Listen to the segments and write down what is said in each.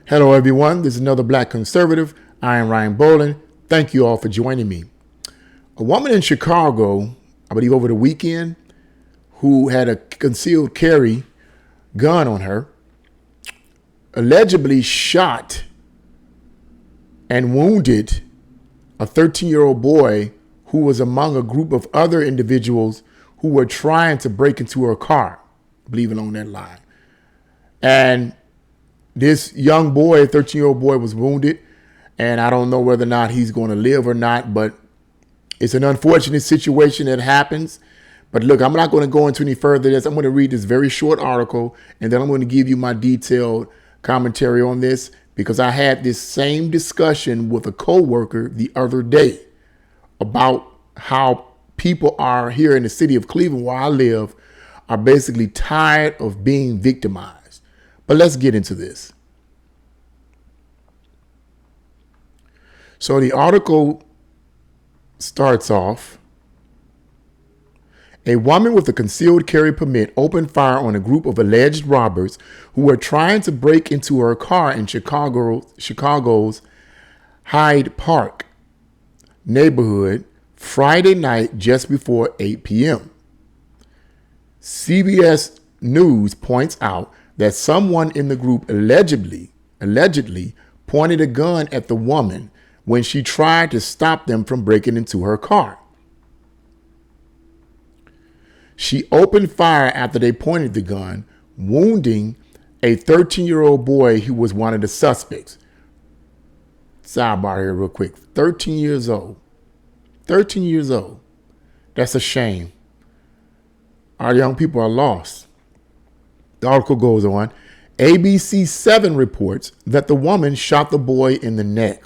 Hello, everyone. This is another Black Conservative. I am Ryan Boland. Thank you all for joining me. A woman in Chicago, I believe over the weekend, who had a concealed carry gun on her, allegedly shot and wounded a 13-year-old boy who was among a group of other individuals who were trying to break into her car, I believe along that line. And this young boy, 13-year-old boy, was wounded, and I don't know whether or not he's going to live or not, but it's an unfortunate situation that happens. But look, I'm not going to go into any further this. I'm going to read this very short article, and then I'm going to give you my detailed commentary on this, because I had this same discussion with a coworker the other day about how people are here in the city of Cleveland, where I live, are basically tired of being victimized. But let's get into this. So the article starts off, a woman with a concealed carry permit opened fire on a group of alleged robbers who were trying to break into her car in Chicago's Hyde Park neighborhood Friday night just before 8 p.m. CBS News points out that someone in the group allegedly pointed a gun at the woman when she tried to stop them from breaking into her car. She opened fire after they pointed the gun, wounding a 13-year-old boy who was one of the suspects. Sidebar here real quick. 13 years old. 13 years old. That's a shame. Our young people are lost. The article goes on. ABC 7 reports that the woman shot the boy in the neck.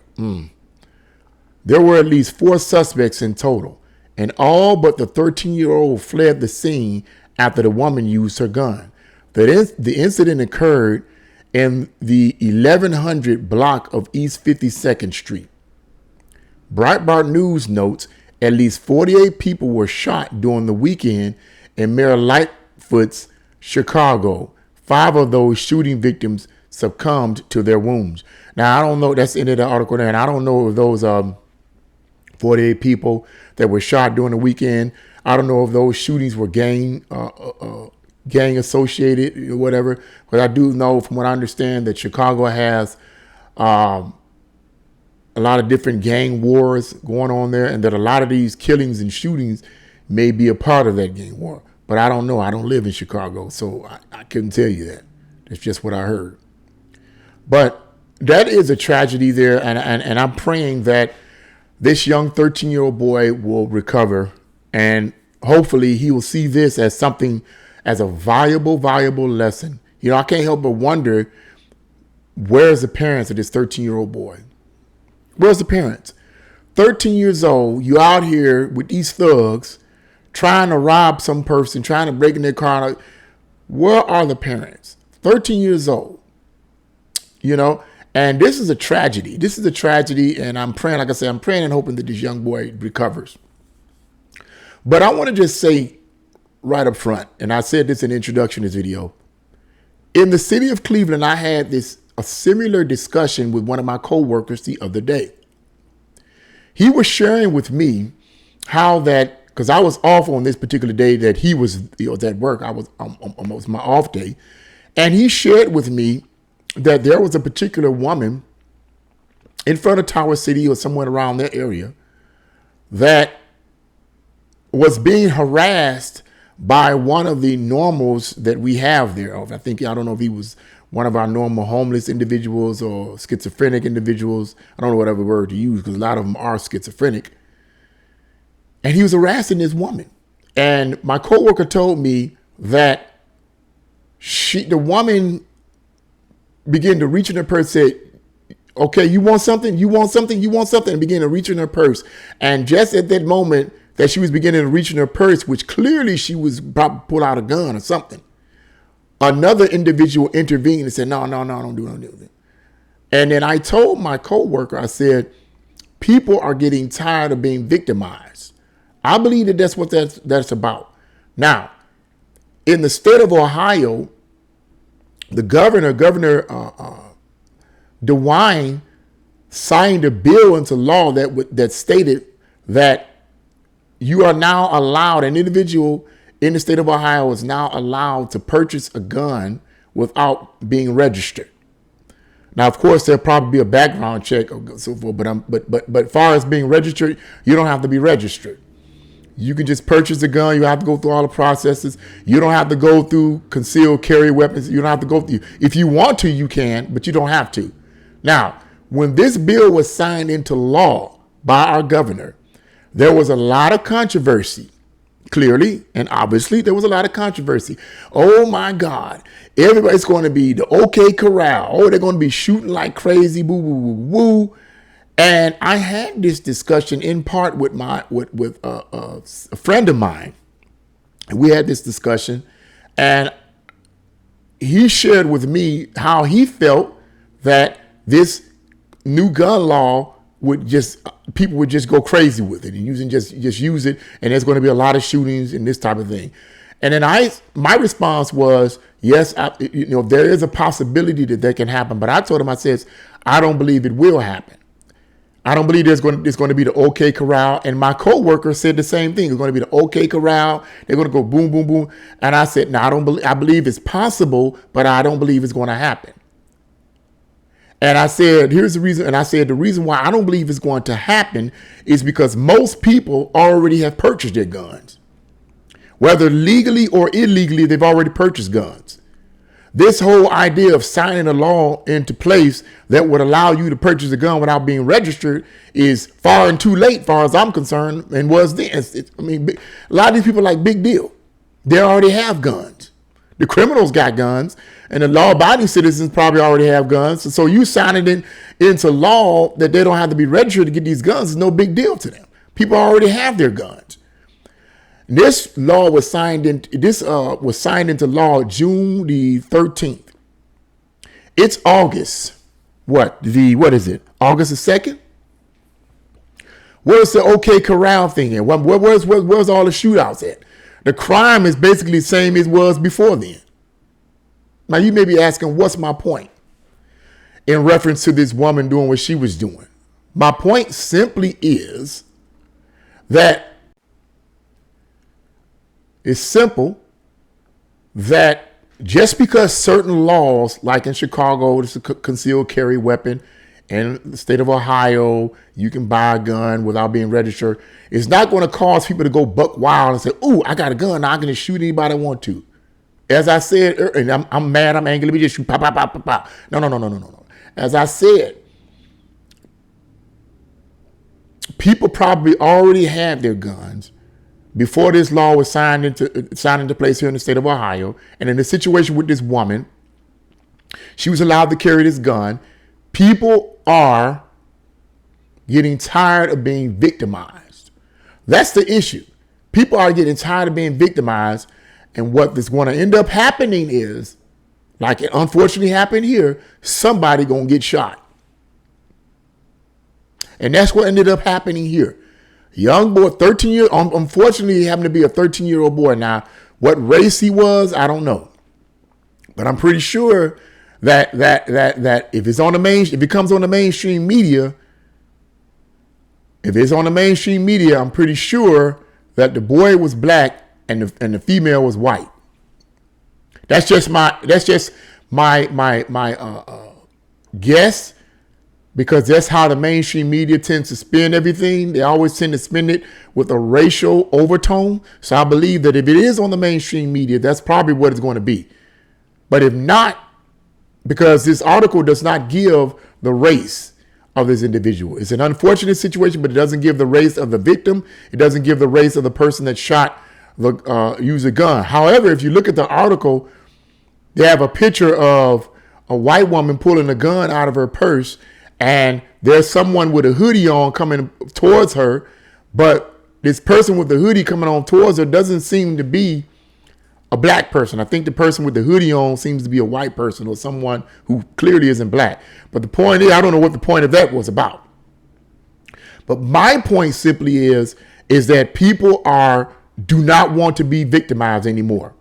There were at least 4 suspects in total, and all but the 13-year-old fled the scene after the woman used her gun. The incident occurred in the 1100 block of East 52nd Street. Breitbart News notes at least 48 people were shot during the weekend in Mayor Lightfoot's Chicago. 5 of those shooting victims succumbed to their wounds. Now, I don't know. That's the end of the article there. And I don't know if those 48 people that were shot during the weekend, I don't know if those shootings were gang associated or whatever. But I do know, from what I understand, that Chicago has a lot of different gang wars going on there, and that a lot of these killings and shootings may be a part of that gang war. But I don't know. I don't live in Chicago, so I couldn't tell you that. That's just what I heard. But that is a tragedy there, and I'm praying that this young 13-year-old boy will recover, and hopefully he will see this as something, as a valuable lesson. You know, I can't help but wonder, where's the parents of this 13-year-old boy? Where's the parents? 13 years old, you out here with these thugs trying to rob some person, trying to break in their car. Where are the parents? 13 years old, you know? And this is a tragedy. This is a tragedy, and I'm praying, like I said, I'm praying and hoping that this young boy recovers. But I want to just say right up front, and I said this in the introduction to this video, in the city of Cleveland, I had a similar discussion with one of my coworkers the other day. He was sharing with me how that, because I was off on this particular day that he was at work. I was almost my off day. And he shared with me that there was a particular woman in front of Tower City or somewhere around that area that was being harassed by one of the normals that we have there. I don't know if he was one of our normal homeless individuals or schizophrenic individuals. I don't know whatever word to use, because a lot of them are schizophrenic. And he was harassing this woman. And my coworker told me that the woman began to reach in her purse, said, okay, you want something? You want something? You want something? And began to reach in her purse. And just at that moment that she was beginning to reach in her purse, which clearly she was about to pull out a gun or something, another individual intervened and said, no, don't do it. And then I told my coworker, I said, people are getting tired of being victimized. I believe that that's what that's about. Now, in the state of Ohio, the governor DeWine signed a bill into law that stated that you are now allowed, an individual in the state of Ohio is now allowed to purchase a gun without being registered. Now, of course, there'll probably be a background check or so forth, but as far as being registered, you don't have to be registered. You can just purchase a gun. You have to go through all the processes. You don't have to go through concealed carry weapons. You don't have to go through. If you want to, you can, but you don't have to. Now, when this bill was signed into law by our governor, there was a lot of controversy. Clearly and obviously, there was a lot of controversy. Oh my God, everybody's going to be the OK Corral. Oh, they're going to be shooting like crazy. Boo, boo, boo, boo. And I had this discussion in part with a friend of mine. We had this discussion, and he shared with me how he felt that this new gun law people would just go crazy with it and just use it, and there's going to be a lot of shootings and this type of thing. And then my response was, yes, there is a possibility that can happen, but I told him, I said, I don't believe it will happen. I don't believe there's going to be the OK Corral. And my coworker said the same thing. It's going to be the OK Corral. They're going to go boom, boom, boom. And I said, no, I believe it's possible, but I don't believe it's going to happen. And I said, here's the reason. And I said, the reason why I don't believe it's going to happen is because most people already have purchased their guns. Whether legally or illegally, they've already purchased guns. This whole idea of signing a law into place that would allow you to purchase a gun without being registered is far and too late, far as I'm concerned, and was then. A lot of these people are like, big deal. They already have guns. The criminals got guns, and the law-abiding citizens probably already have guns. So you signing into law that they don't have to be registered to get these guns is no big deal to them. People already have their guns. This law was signed into law June the 13th. It's August. What is it? August the 2nd? Where's the OK Corral thing at? Where's all the shootouts at? The crime is basically the same as it was before then. Now you may be asking, what's my point in reference to this woman doing what she was doing? My point simply is that it's simple, that just because certain laws, like in Chicago, it's a concealed carry weapon, and in the state of Ohio, you can buy a gun without being registered, it's not going to cause people to go buck wild and say, "Ooh, I got a gun, now I can just shoot anybody I want to." As I said, and I'm mad, I'm angry, let me just shoot, pop, pop, pop, pop, pop. No. As I said, people probably already had their guns before this law was signed into place here in the state of Ohio. And in the situation with this woman, she was allowed to carry this gun. People are getting tired of being victimized. That's the issue. People are getting tired of being victimized. And what is going to end up happening is, like it unfortunately happened here, somebody going to get shot. And that's what ended up happening here. Young boy, 13 years, unfortunately, he happened to be a 13-year-old boy. Now, what race he was, I don't know. But I'm pretty sure that if it's on the if it comes on the mainstream media, I'm pretty sure that the boy was black and the female was white. That's just my guess. Because that's how the mainstream media tends to spin everything. They always tend to spin it with a racial overtone. So I believe that if it is on the mainstream media, that's probably what it's going to be. But if not, because this article does not give the race of this individual. It's an unfortunate situation, but it doesn't give the race of the victim. It doesn't give the race of the person that used a gun. However, if you look at the article, they have a picture of a white woman pulling a gun out of her purse. And there's someone with a hoodie on coming towards her, but this person with the hoodie coming on towards her doesn't seem to be a black person. I think the person with the hoodie on seems to be a white person or someone who clearly isn't black. But the point is, I don't know what the point of that was about. But my point simply is that people do not want to be victimized anymore.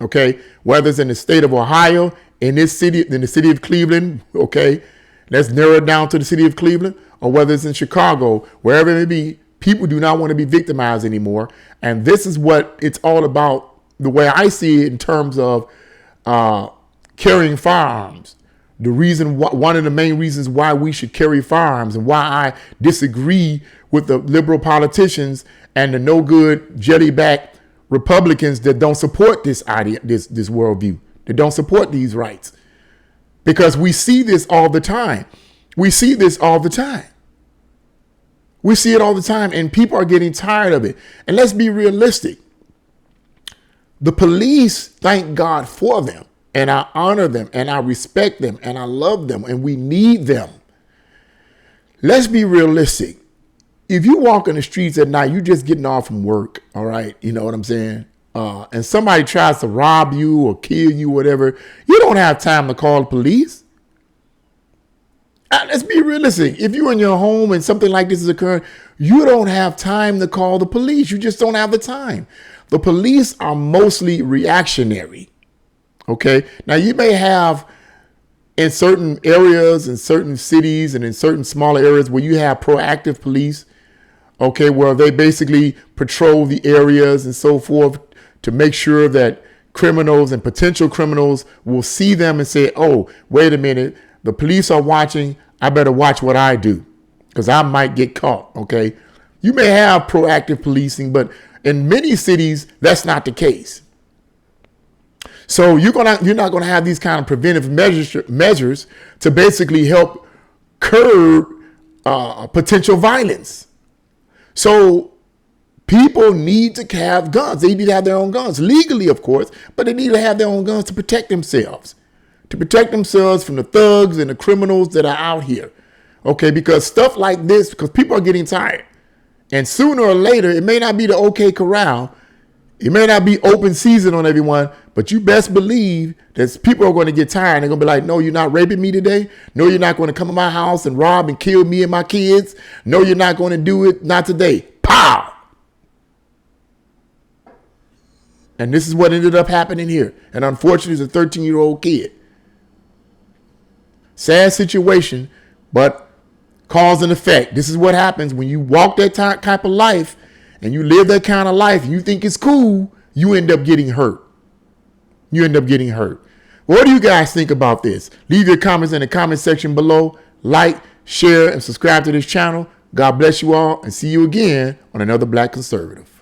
Okay, whether it's in the state of Ohio, in the city of Cleveland, okay. let's narrow it down to the city of Cleveland, or whether it's in Chicago, wherever it may be, people do not want to be victimized anymore. And this is what it's all about, the way I see it, in terms of carrying firearms. The reason, one of the main reasons why we should carry firearms, and why I disagree with the liberal politicians and the no good jelly-back Republicans that don't support this idea, this worldview, that don't support these rights. Because we see this all the time. We see this all the time. We see it all the time, and people are getting tired of it. And let's be realistic. The police, thank God for them, and I honor them, and I respect them, and I love them, and we need them. Let's be realistic. If you walk in the streets at night, you're just getting off from work, all right? You know what I'm saying? And somebody tries to rob you or kill you, whatever, you don't have time to call the police. Let's be realistic. If you're in your home and something like this is occurring, you don't have time to call the police. You just don't have the time. The police are mostly reactionary. Okay. Now, you may have in certain areas, in certain cities, and in certain smaller areas where you have proactive police, okay, where they basically patrol the areas and so forth to make sure that criminals and potential criminals will see them and say, oh, wait a minute, the police are watching. I better watch what I do because I might get caught. Okay. You may have proactive policing, but in many cities, that's not the case. So you're not going to have these kind of preventive measures to basically help curb potential violence. So people need to have guns. They need to have their own guns legally, of course, but they need to have their own guns to protect themselves. To protect themselves from the thugs and the criminals that are out here. Okay, because stuff like this, because people are getting tired. And sooner or later, it may not be the OK Corral. It may not be open season on everyone, but you best believe that people are going to get tired. They're going to be like, no, you're not raping me today. No, you're not going to come to my house and rob and kill me and my kids. No, you're not going to do it. Not today. Pow! And this is what ended up happening here. And unfortunately, it's a 13-year-old kid. Sad situation, but cause and effect. This is what happens when you walk that type of life and you live that kind of life and you think it's cool, you end up getting hurt. You end up getting hurt. What do you guys think about this? Leave your comments in the comment section below. Like, share, and subscribe to this channel. God bless you all, and see you again on another Black Conservative.